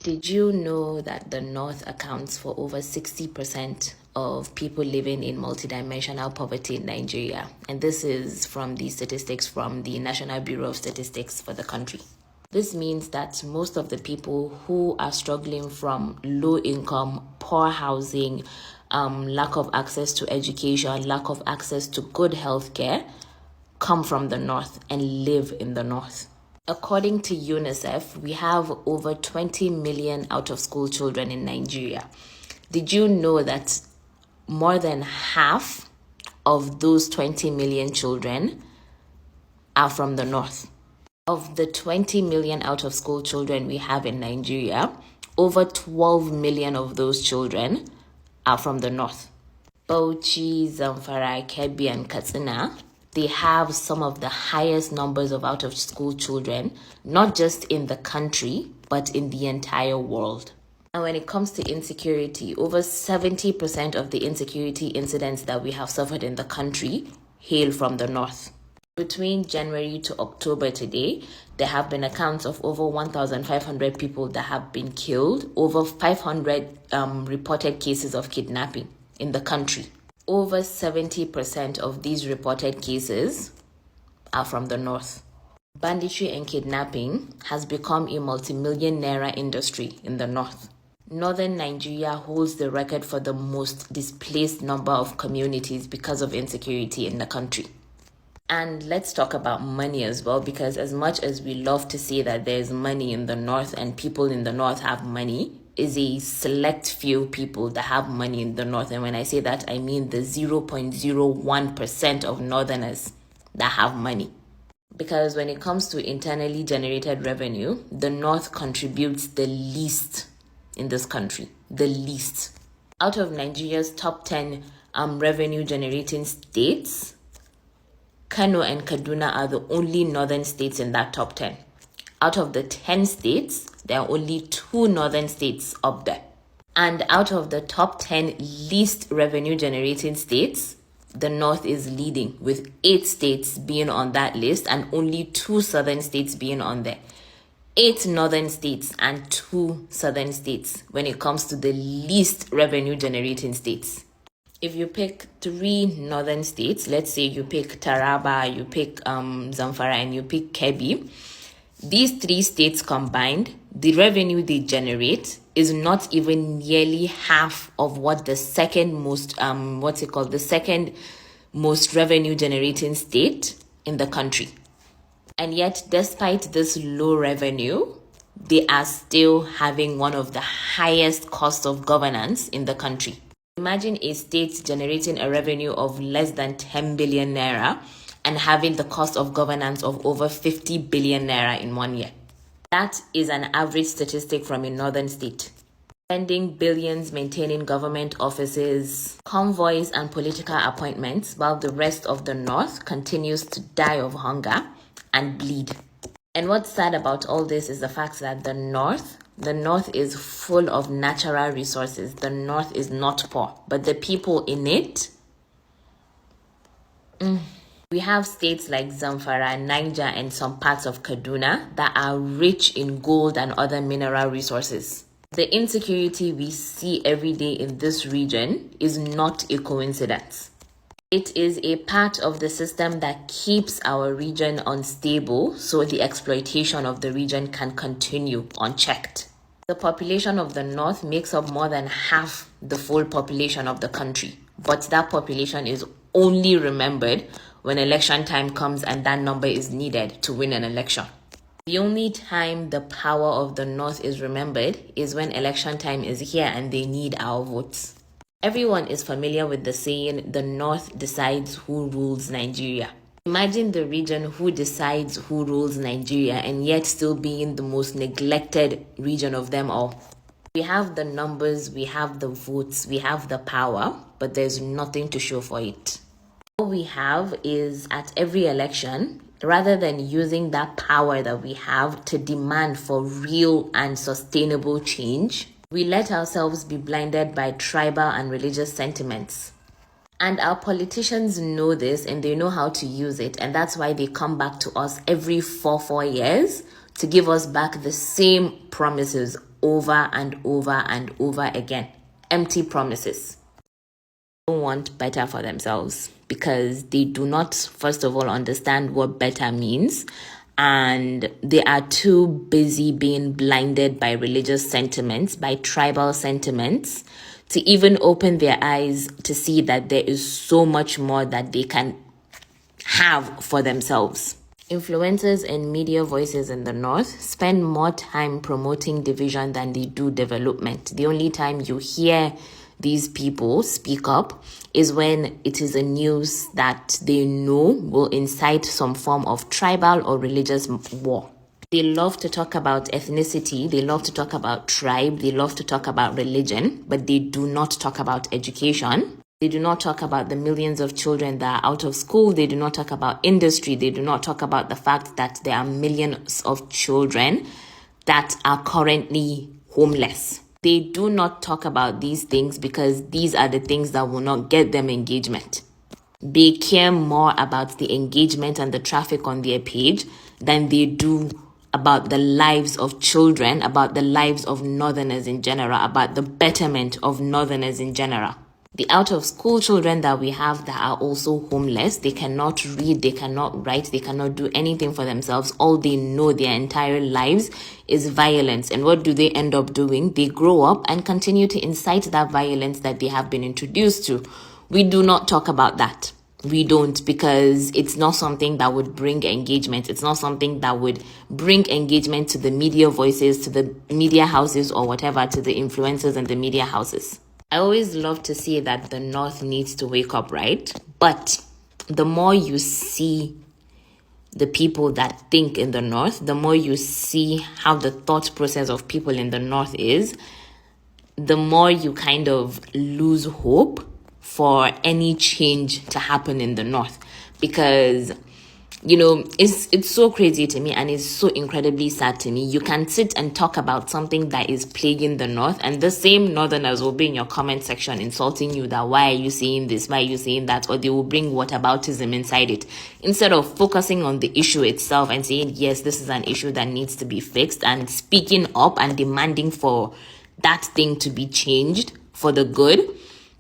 Did you know that the North accounts for over 60% of people living in multidimensional poverty in Nigeria? And this is from the statistics from the National Bureau of Statistics for the country. This means that most of the people who are struggling from low income, poor housing, lack of access to education, lack of access to good health care, come from the North and live in the North. According to UNICEF, we have over 20 million out-of-school children in Nigeria. Did you know that more than half of those 20 million children are from the North? Of the 20 million out-of-school children we have in Nigeria, over 12 million of those children are from the North. Bauchi, Zamfara, Kebbi, and Kastina, they have some of the highest numbers of out-of-school children, not just in the country, but in the entire world. And when it comes to insecurity, over 70% of the insecurity incidents that we have suffered in the country hail from the North. Between January to October today, there have been accounts of over 1,500 people that have been killed, over 500 reported cases of kidnapping in the country. Over 70% of these reported cases are from the North. Banditry and kidnapping has become a multi-million naira industry in the North. Northern Nigeria holds the record for the most displaced number of communities because of insecurity in the country. And let's talk about money as well, because as much as we love to say that there's money in the North and people in the North have money, is a select few people that have money in the North. And when I say that, I mean the 0.01% of Northerners that have money. Because when it comes to internally generated revenue, the North contributes the least in this country, the least. Out of Nigeria's top 10 revenue generating states, Kano and Kaduna are the only northern states in that top 10. Out of the 10 states, there are only 2 northern states up there. And out of the top 10 least revenue generating states, the North is leading, with 8 states being on that list and only 2 southern states being on there. 8 northern states and 2 southern states when it comes to the least revenue generating states. If you pick 3 northern states, let's say you pick Taraba, you pick Zamfara, and you pick Kebbi, these 3 states combined, the revenue they generate is not even nearly half of what the second most, the second most revenue generating state in the country. And yet, despite this low revenue, they are still having one of the highest costs of governance in the country. Imagine a state generating a revenue of less than 10 billion naira and having the cost of governance of over 50 billion naira in 1 year. That is an average statistic from a northern state. Spending billions maintaining government offices, convoys, and political appointments, while the rest of the North continues to die of hunger and bleed. And what's sad about all this is the fact that the North is full of natural resources. The North is not poor, but the people in it, we have states like Zamfara, Niger, and some parts of Kaduna that are rich in gold and other mineral resources. The insecurity we see every day in this region is not a coincidence. It is a part of the system that keeps our region unstable, so the exploitation of the region can continue unchecked. The population of the North makes up more than half the full population of the country, but that population is only remembered when election time comes and that number is needed to win an election. The only time the power of the North is remembered is when election time is here and they need our votes. Everyone is familiar with the saying, the North decides who rules Nigeria. Imagine the region who decides who rules Nigeria and yet still being the most neglected region of them all. We have the numbers, we have the votes, we have the power, but there's nothing to show for it. All we have is at every election, rather than using that power that we have to demand for real and sustainable change, we let ourselves be blinded by tribal and religious sentiments. And our politicians know this and they know how to use it. And that's why they come back to us every 4 years to give us back the same promises over and over and over again. Empty promises. They don't want better for themselves because they do not, first of all, understand what better means. And they are too busy being blinded by religious sentiments, by tribal sentiments, to even open their eyes to see that there is so much more that they can have for themselves. Influencers and media voices in the North spend more time promoting division than they do development. The only time you hear these people speak up is when it is a news that they know will incite some form of tribal or religious war. They love to talk about ethnicity, they love to talk about tribe, they love to talk about religion, but they do not talk about education. They do not talk about the millions of children that are out of school. They do not talk about industry. They do not talk about the fact that there are millions of children that are currently homeless. They do not talk about these things because these are the things that will not get them engagement. They care more about the engagement and the traffic on their page than they do about the lives of children, about the lives of Northerners in general, about the betterment of Northerners in general. The out-of-school children that we have that are also homeless, they cannot read, they cannot write, they cannot do anything for themselves. All they know their entire lives is violence. And what do they end up doing? They grow up and continue to incite that violence that they have been introduced to. We do not talk about that. We don't, because it's not something that would bring engagement. It's not something that would bring engagement to the media voices, to the media houses or whatever, to the influencers and the media houses. I always love to see that the North needs to wake up, right? But the more you see the people that think in the North, the more you see how the thought process of people in the North is, the more you kind of lose hope for any change to happen in the North. Because, you know, it's so crazy to me and it's so incredibly sad to me. You can sit and talk about something that is plaguing the North and the same Northerners will be in your comment section insulting you that why are you saying this, why are you saying that, or they will bring whataboutism inside it. Instead of focusing on the issue itself and saying, yes, this is an issue that needs to be fixed, and speaking up and demanding for that thing to be changed for the good,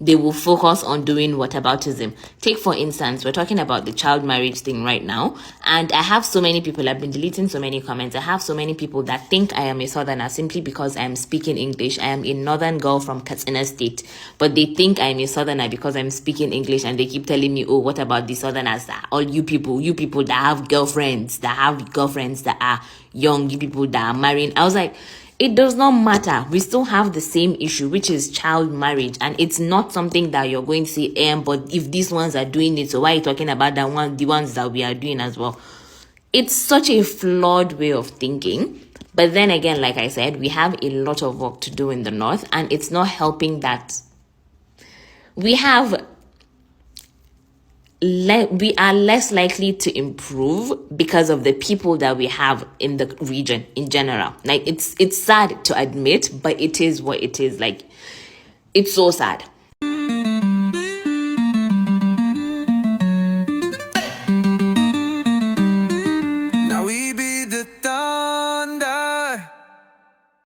they will focus on doing whataboutism. Take, for instance, we're talking about the child marriage thing right now. And I have so many people, I've been deleting so many comments. I have so many people that think I am a Southerner simply because I am speaking English. I am a Northern girl from Kastina State. But they think I am a Southerner because I'm speaking English. And they keep telling me, oh, what about the Southerners? All you people that have girlfriends, that are young, you people that are marrying. I was like, it does not matter. We still have the same issue, which is child marriage. And it's not something that you're going to say, but if these ones are doing it, so why are you talking about the ones that we are doing as well? It's such a flawed way of thinking. But then again, like I said, we have a lot of work to do in the North, and it's not helping that we are less likely to improve because of the people that we have in the region in general. Like, it's sad to admit, but it is what it is. Like, it's so sad.